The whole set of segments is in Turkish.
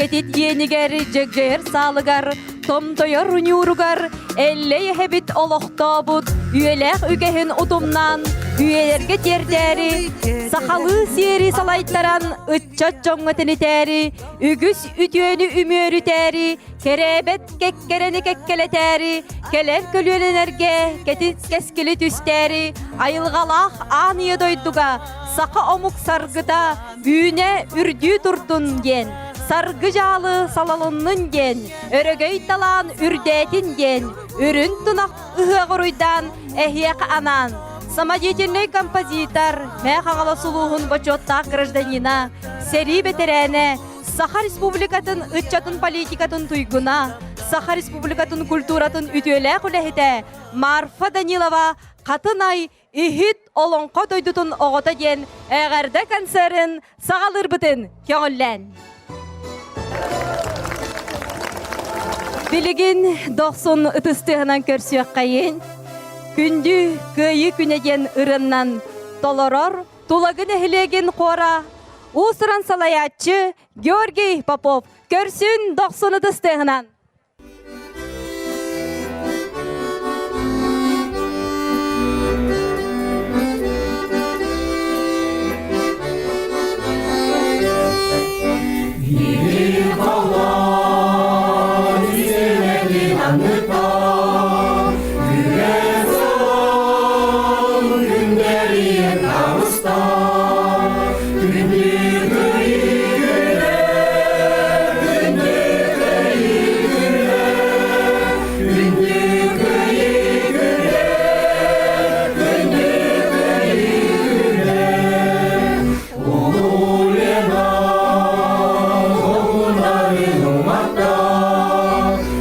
Этит енигер, жегжер салыгар, томтойор унюругар, эллей хебит олоғтобут, үлээх үгэхин утумнан, үйелерге тердери, сахалы сиери салайттаран, ыччат дьоҥҥо тенитери, үгүс үтүөнү үмөрүтери, керебет кеккерени кеккелетери, келер көлүөнерге кетис кескили түстери, айылгалаах ааныя дойдуга, саха омук саргыта, бүүне үрдүү турдун ген. Саргы жалы салалыннын ген, өрөгөй талан үрдетин ген, үрін тунақ ыһығыруйдан эхиек анан. Самодеятельный композитор, мэхағала сулуғын бочуоттаах гражданина, сери ветерана, Саха Республикатын ыччатын политикатын туйгуна, Саха Республикатын культуратын үтүөлээх үлэһитэ, Марфа Данилова, қатынай Иһит олонхо дойдутун оҕото ден эҕэрдэ концертын саҕалырбытын көңүллэн. Билигин 90 ытыстыгынан көрсүөк кайын, күндү кыйы күнеген ырыннан толорор, тулагын эхилеген қора, усыран салаятчы Георгий Попов көрсүн 90 ытыстыгынан.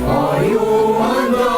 Ayumanda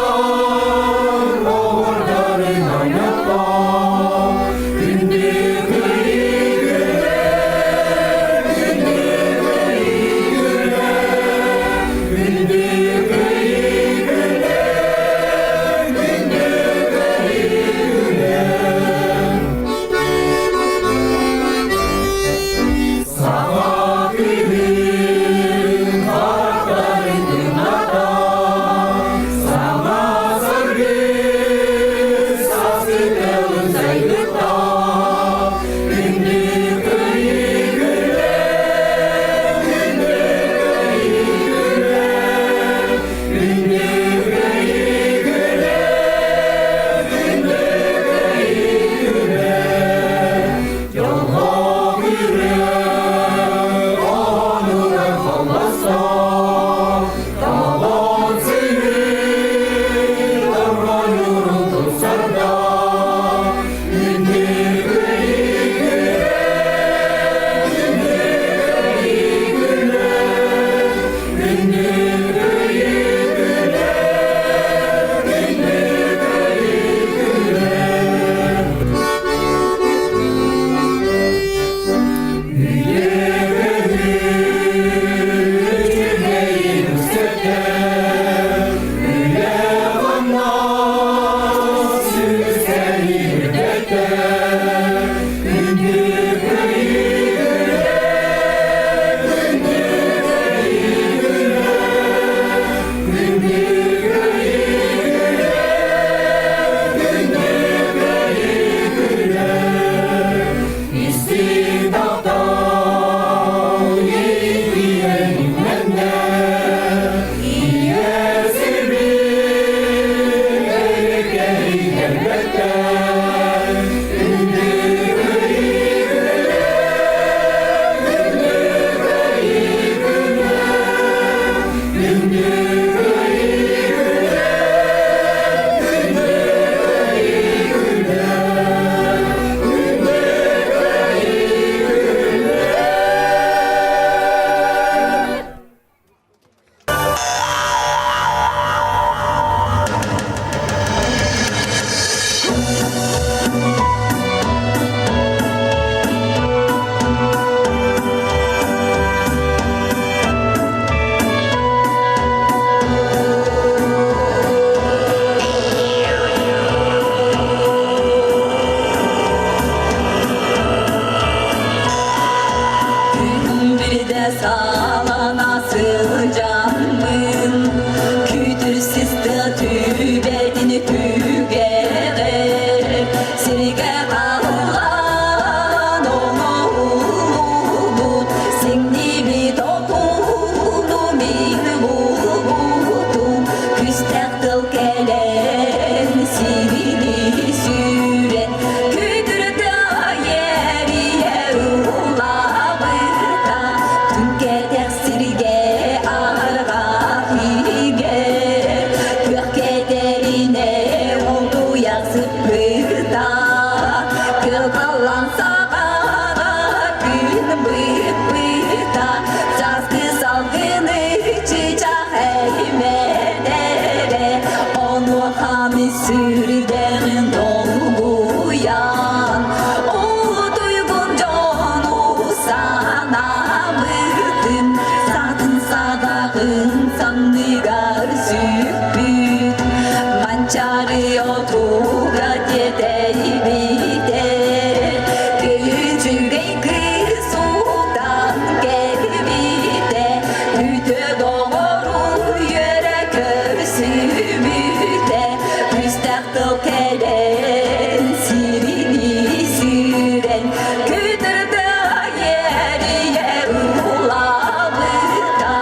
sürüden dolguyan o duygun conu sana bıktım satın sadağın sandıgar süpüt mançarı otuga yedeyi bite küçüge kısudan gelbite üte doğru yere körsübüte müstakil kelen sirini süren kütürdü yeriye ulabıta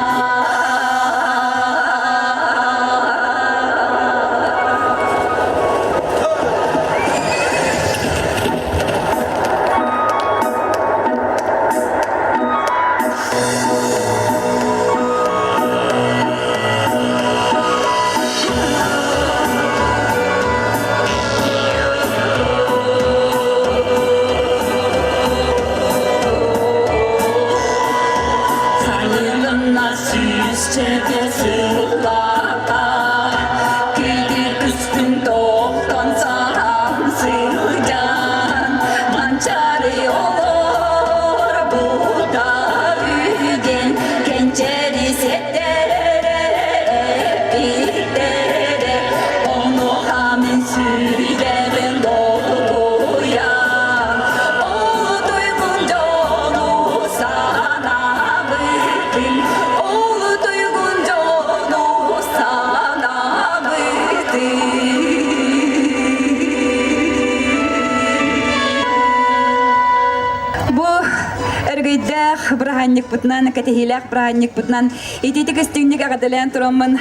sayılına süs çeke sığlata Kidir üstün toptan saran sığcan mançarı olur bu da ügen kençeri settere bitere onu hamin sürülerin dolguyan o duygun conu sana bıktım o duygun conu sana bıktım bu örgüydäэх быраһанник бутнан катехилээх быраһанник бутнан ититик истиңник агадалан тураммын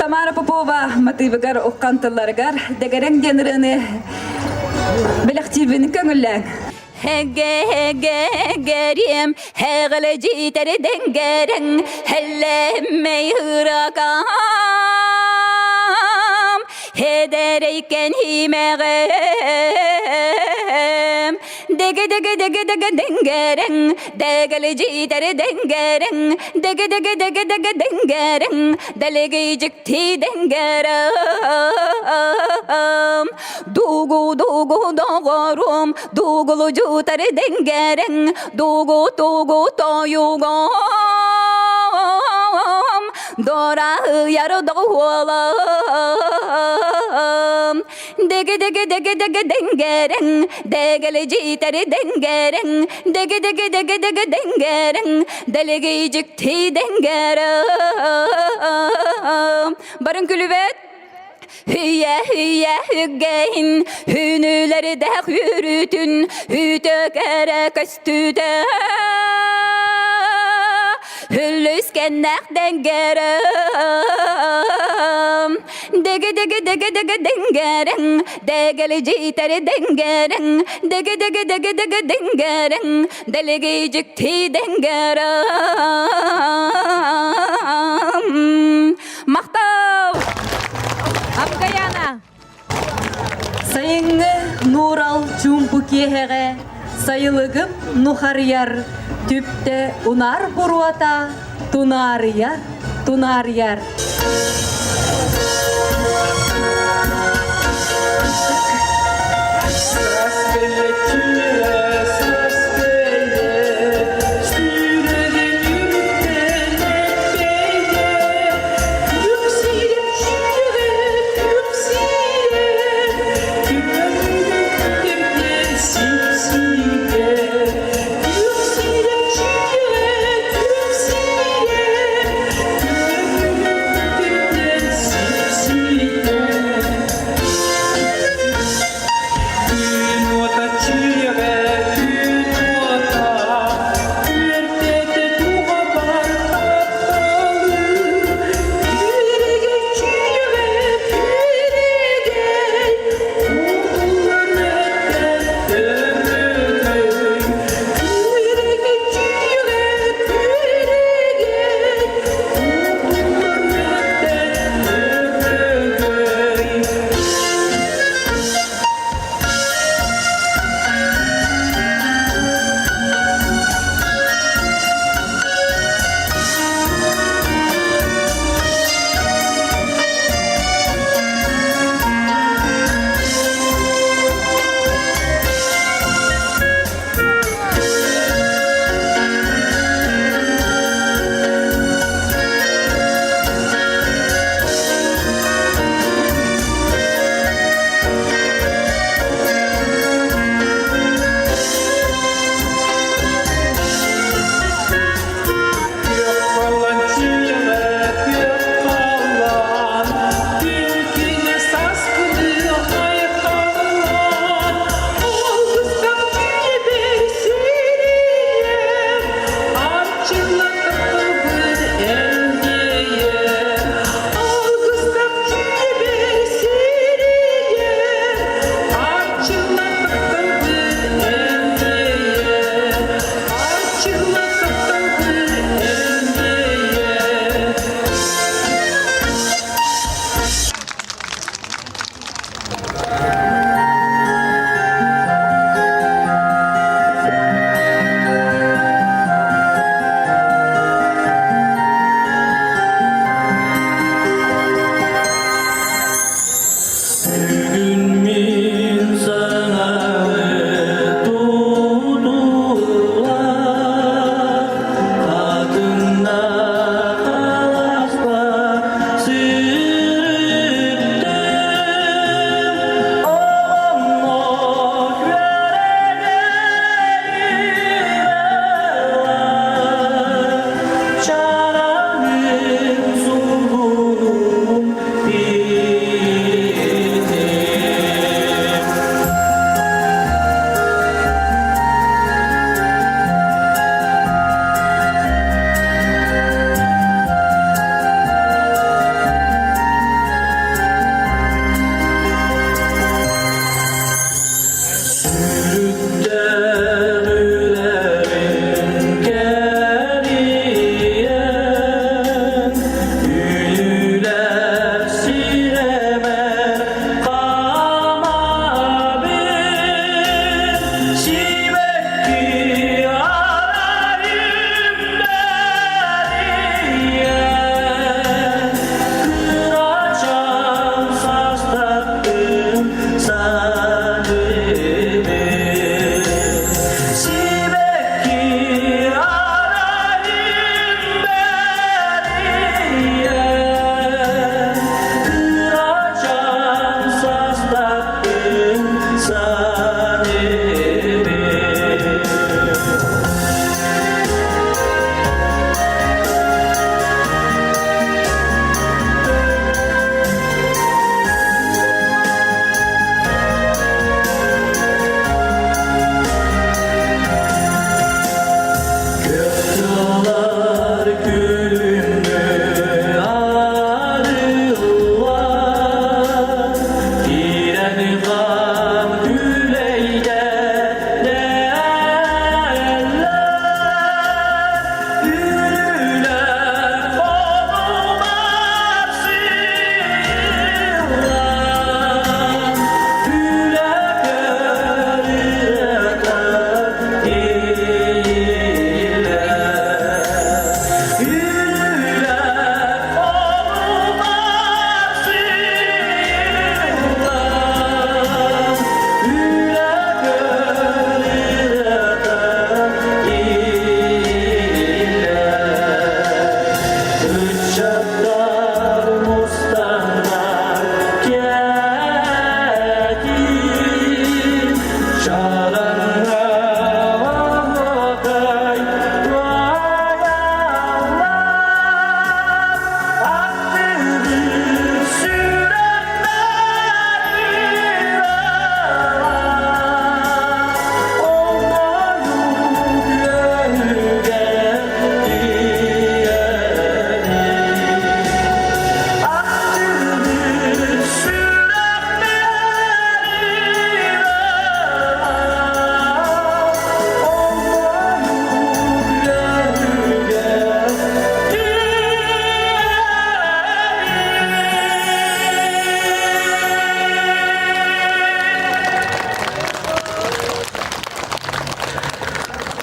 Тамара Попова матыбыгар уккантыларыгар дегерең денирыны белектибин көңүлләң Hegerem hegle jitere dengeren hellemmey hırakam hedereyken himegem dege dege dege dege dengeren degele jitere dengeren dege dege dege dege dengeren delegecik ti dengeram dugu dugu dogorum dugulu jutare dengeren dugu dugu toyugam dora yar doğulam dege dege dege dege dengeren degele jitere dengeren dege dege dege dege dengeren delegecik ti dengeram barın külüvet Hüye hüye hügeyin hünüleri de yürütün hütökere köstüde hüllüskennek dengeram dege dege dege dege dengeren degeli jitere dengeren dege dege dege dege dengeren delegecik ti dengeram Maktav Abgayana Sayıngı Nural Çumpukiheğe sayılığım Nuhariyar Tüpte unar buruata Tunariyar Tunariyar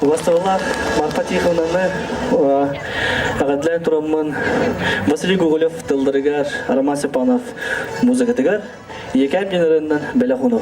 Вастывалар Марфа Тихоновна Агадлай Турамман Василий Гоголев тылдырыгар Роман Степанов музыкатыгар Екәм генеральнан Беляхунов.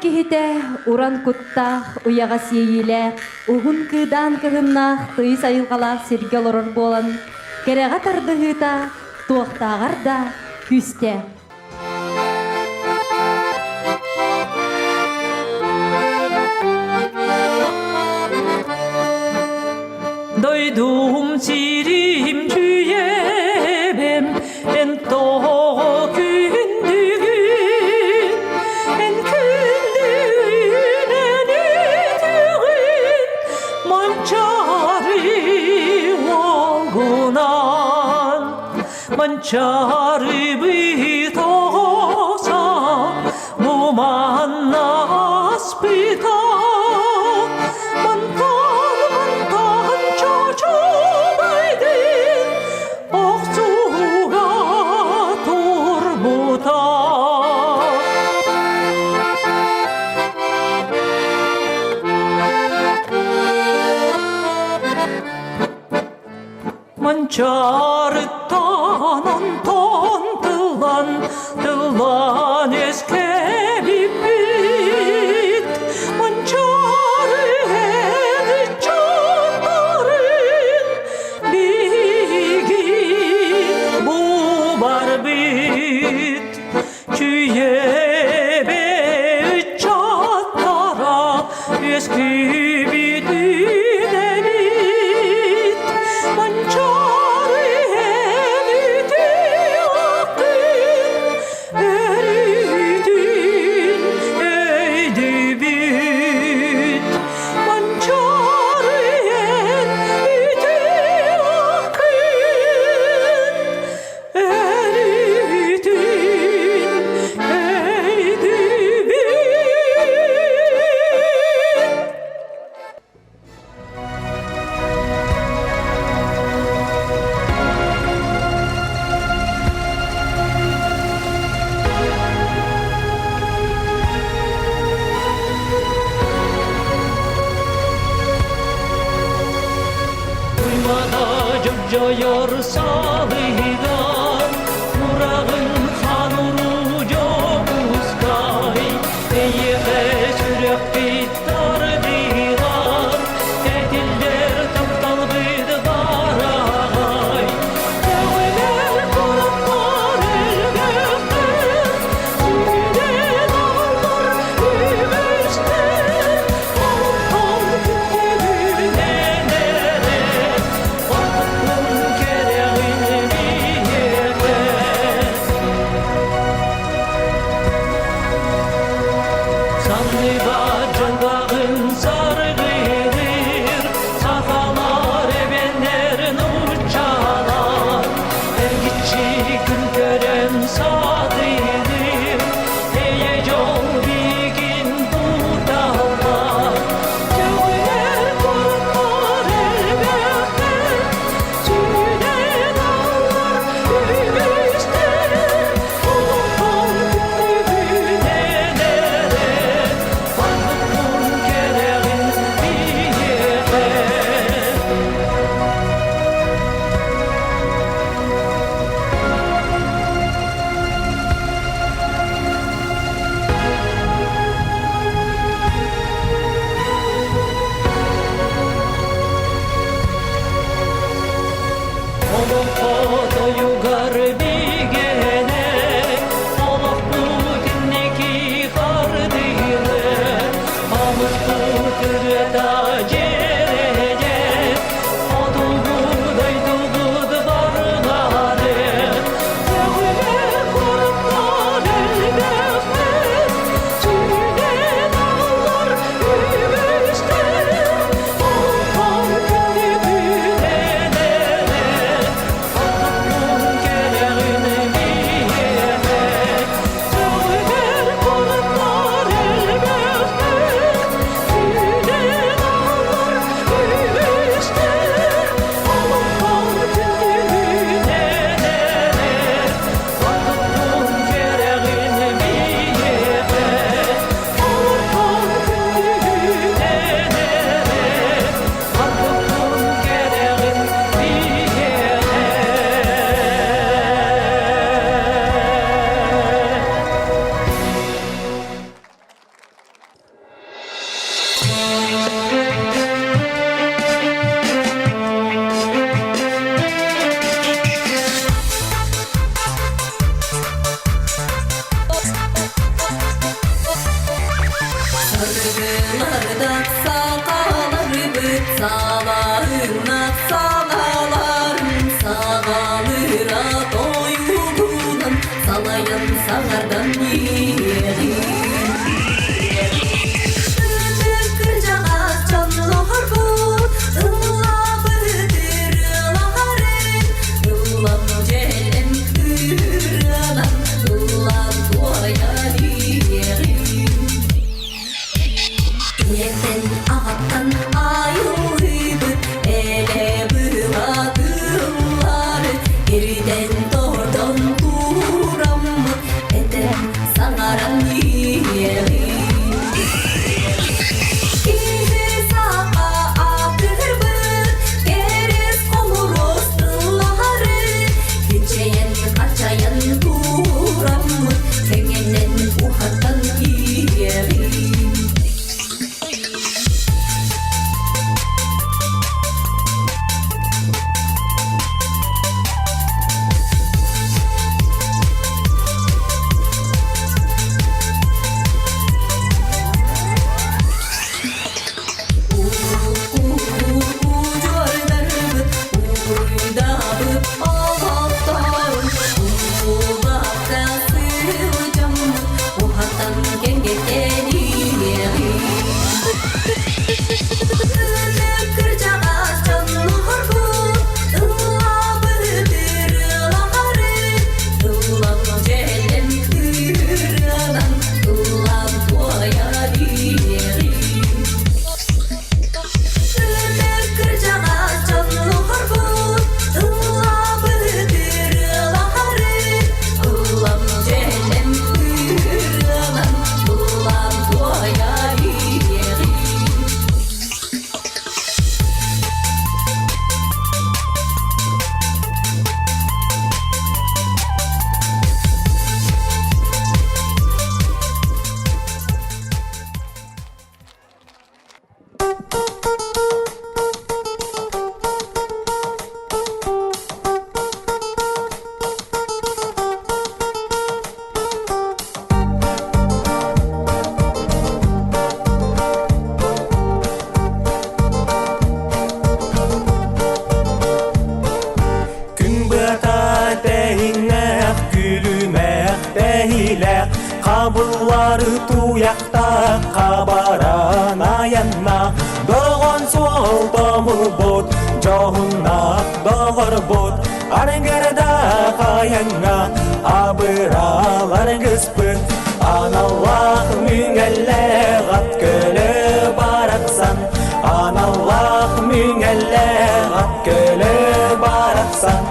кихите уран куттах уяга сейиле угун кыдан кыгымнах тый сайылгалах серге олорор болан керега тардыгыта туактагар да күсте. Doydum sirim cüyebem en toğu kündüğün en kündüğün en ütüğün mançarı oğunan mançarı bitosa mumannas bita Mançarıttan onton tıllan eskebip bit Mançarı hedi çatların bigi bu bar bit Çüyebe çatlara eskebit Joyor salıgan Murağın hanuru jokuzgay Eyye sürek bittar diğar Etiller taptal bid baragay Evler koraplar elgeften Süyden ağlar ümesten Altan kütüğüne nere Сайдак сақалары бүт саларына салаларын сағалыра тойугунан салайын сағардан еғин. Шүтікір жағас жанлығыр бұд ыллабы дырылағарын ыллам желен күрінан ыллам туаяр еғин. Ертен ағаттан айылыбыт әлі бұладылары ерден тордан тураммыт әтен саңаран еғин. Иһит сақа атырбыт терес қомырос тыллары кенчейен қачайын тураммыт кеңенен ухаттан еғин. Kabulları tuyakta kabaran ayanna Doğan sol domul bot Johunna doğar bot Arıngarda kayanga Abıralar gıspıt Anallah müngelle Gat köle baraksan Anallah müngelle Gat köle baraksan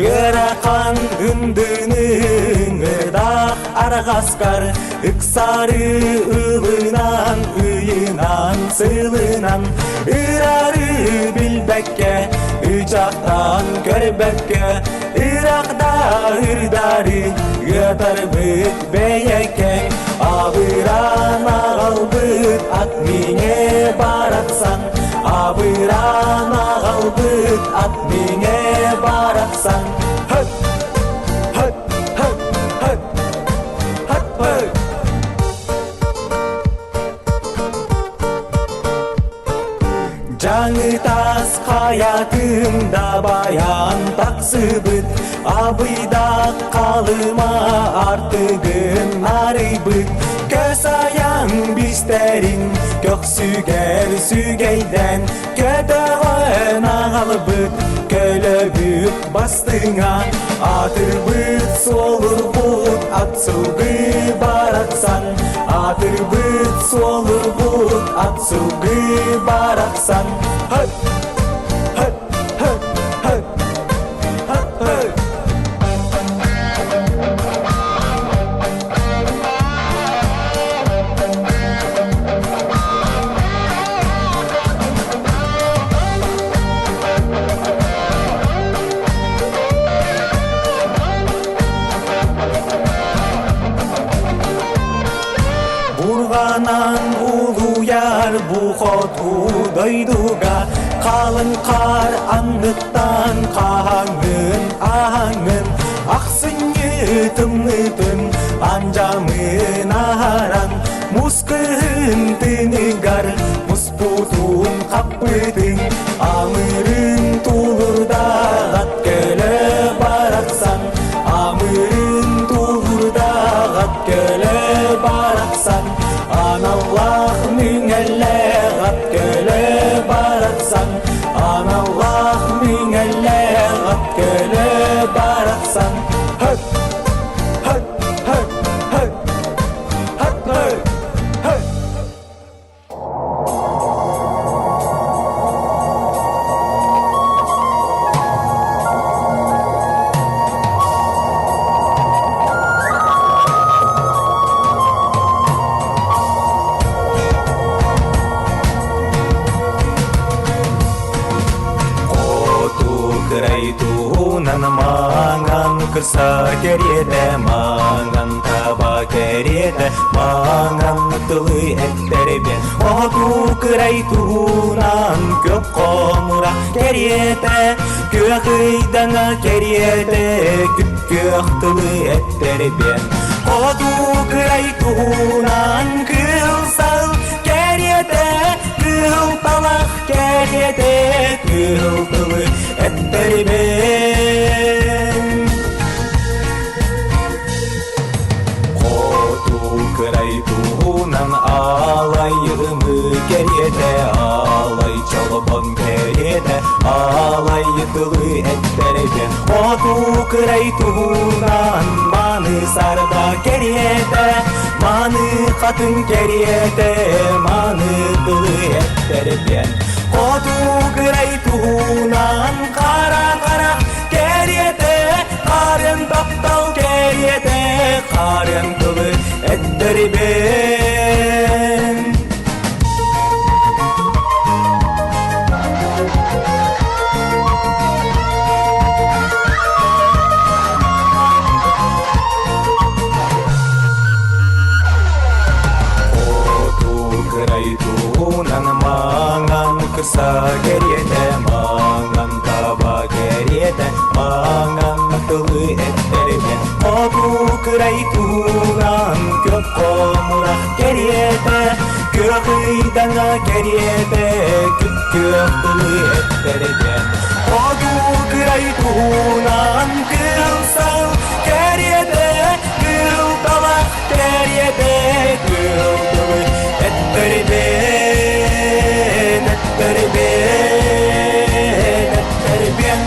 Yarakan gündünün ırdak argaskar Iksarı ılınan, ıyınan, sılınan Irarı bilbekke, uçaktan körbekke Irak'da ırdarı yatar büt beyeke Abıran ağalbıt at mine baraksan Abıran ağalbıt at mine baraksan Höt, höt, höt, höt, höt, höt Canı tas hayatımda bayan taksıbıt Abıda kalıma artıgın arıbıt Köz ayan bizlerin kök süger sügeyden Kötüğün ağalıbıt kölöbüt bastığına Atırbıt solur but at sulgı baraksan Atırbıt solur but at sulgı baraksan Höt, höt, höt, höt, höt, höt Burganan uluyar bu kotu doyduga Kalın kar anlıktan kahangın ahangın Aksın yıtım yıtım анжамын аран мускын тыныгар муспутун каппытың амырын тулурда ат көлө бараксан амырын тулурда ат көлө бараксан аналлах миңелле ат көлө бараксан аналлах миңелле ат көлө бараксан хөт хөт хөт хөт хөт хөт хөт Манган кырса кереде, манган таба кереде, манган тылы эттербен. Оғото кырайтуунан көк комура кереде, көк ыйдаңа кереде, көк тылы эттербен. Оғото кырайтуунан кылсал кереде, кыл талақ кереде, кыл тылы эттербен. Кырайтуунан алай йымы кереде, алай чолбон кереде, алай тылы эттербен. Оғото кырайтуунан маны сарда кереде, маны катын кереде, маны тылы эттербен. Оғото кырайтуунан кара кереде, карын таптал кереде, карын тылы etterben. Oğото kıraytuğunan mangan kırsa geride, mangan taba geride, mangan tılı etterben. Oğото kıraytuğunan көк комура кереде, көк ыйдаңа кереде, көк тылы эттербен. Оғото кырайтуунан кылсал кереде, кыл талақ кереде, кыл тылы эттербен, эттербен, эттербен.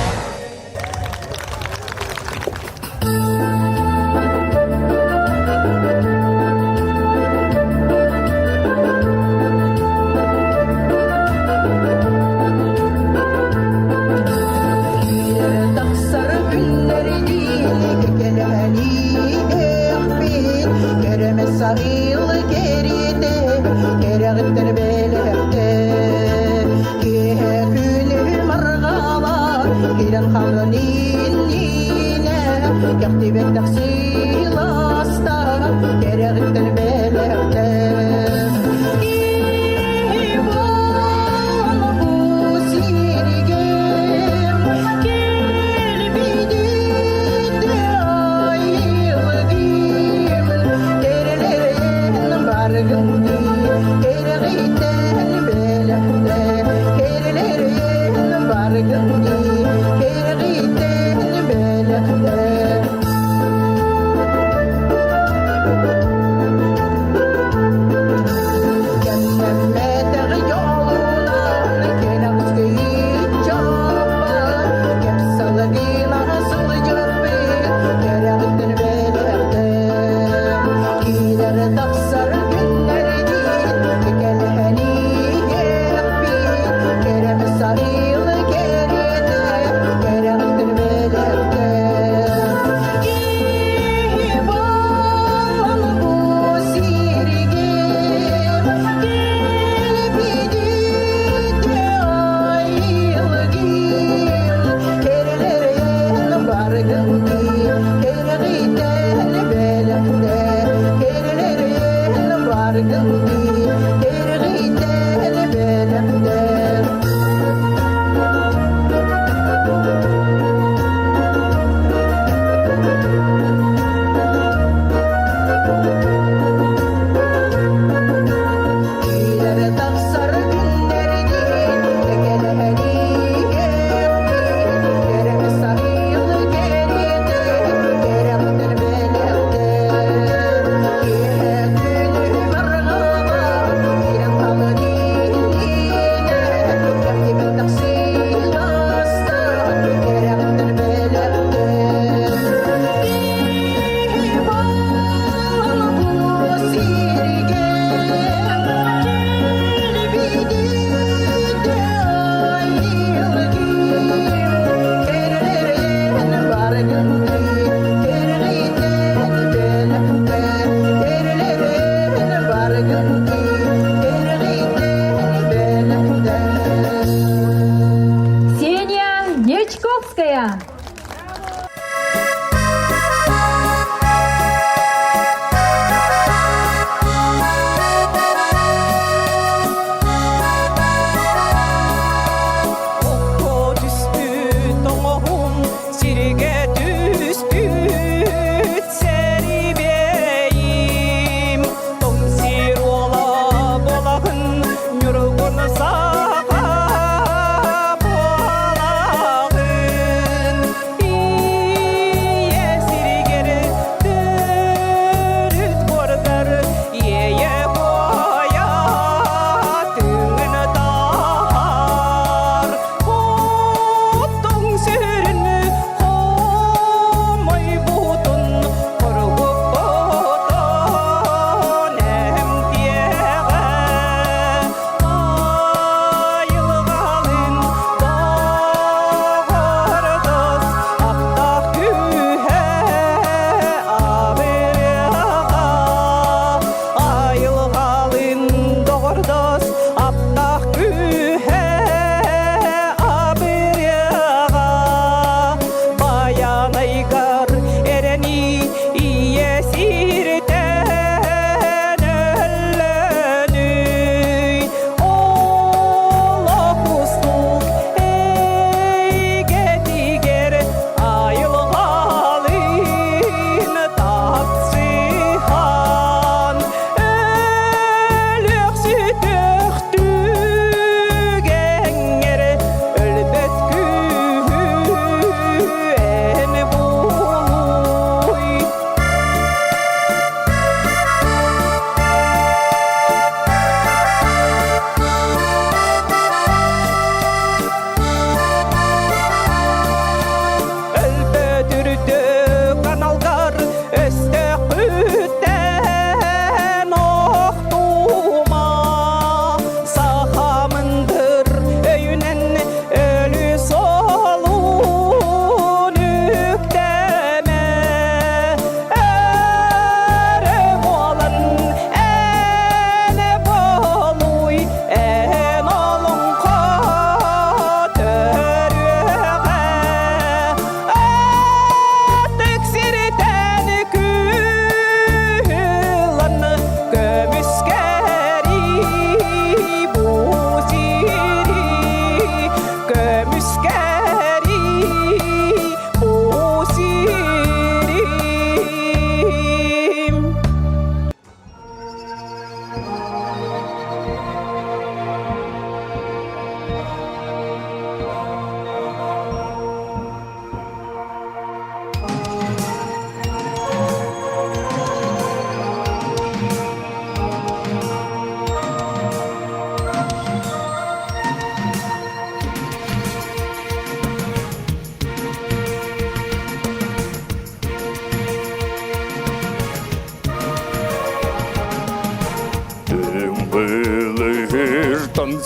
Чайковская.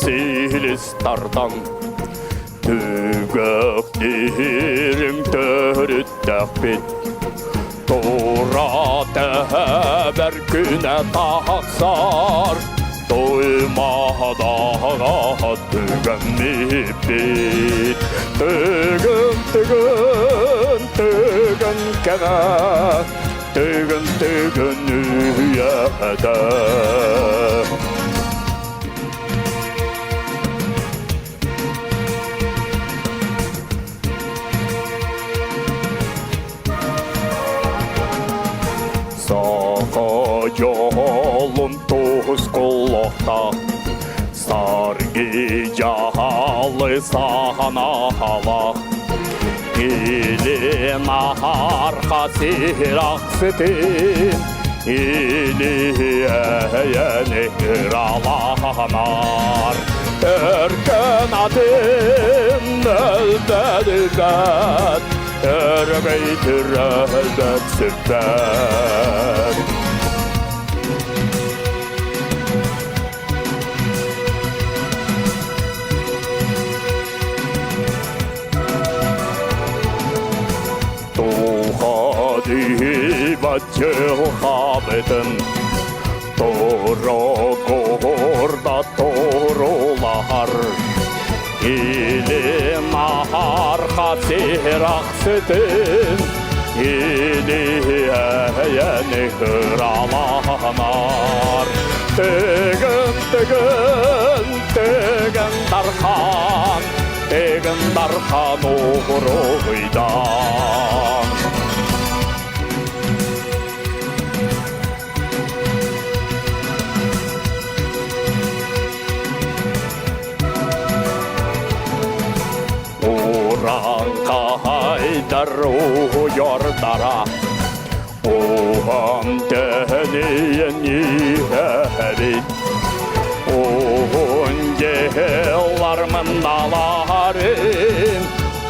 Silistардан төгөктөрүң төрүттөк бит Тура тәбәр күнә тақсар Тоймадаға төгөнні бит Төгөн кәға Төгөн үйәді Саха жолун тускулокта Сарги жалы саханала Или нахарха сирақсытын Или әйәні ыраланар Өркен атын өлбәдігәт Örgütür ölbet süper Tuhadi bacıhabedin Doğru gorda doğrular İlim aha Marfa Tihraksettin İliyeni hıralanar Tügün darkan Tügün darkan uğruydan Haydar uyordara Oğam deniyen yiğerit Oğun yıllarımın dağlarım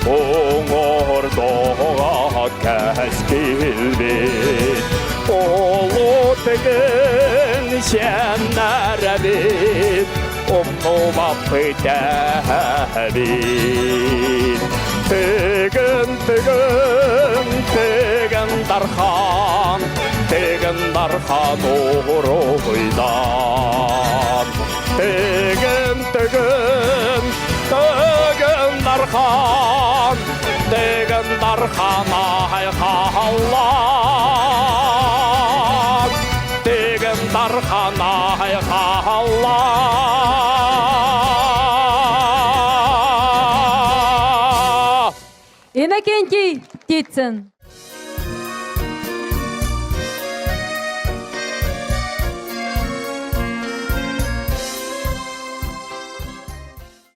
Oğur doğa keskilbit Olu tıgın şenlere bit Umtuva pıtebit Tügün darkan uğruydan Tügün darkan ayhallan Tügün darkan ayhallan Ina kenki titsin.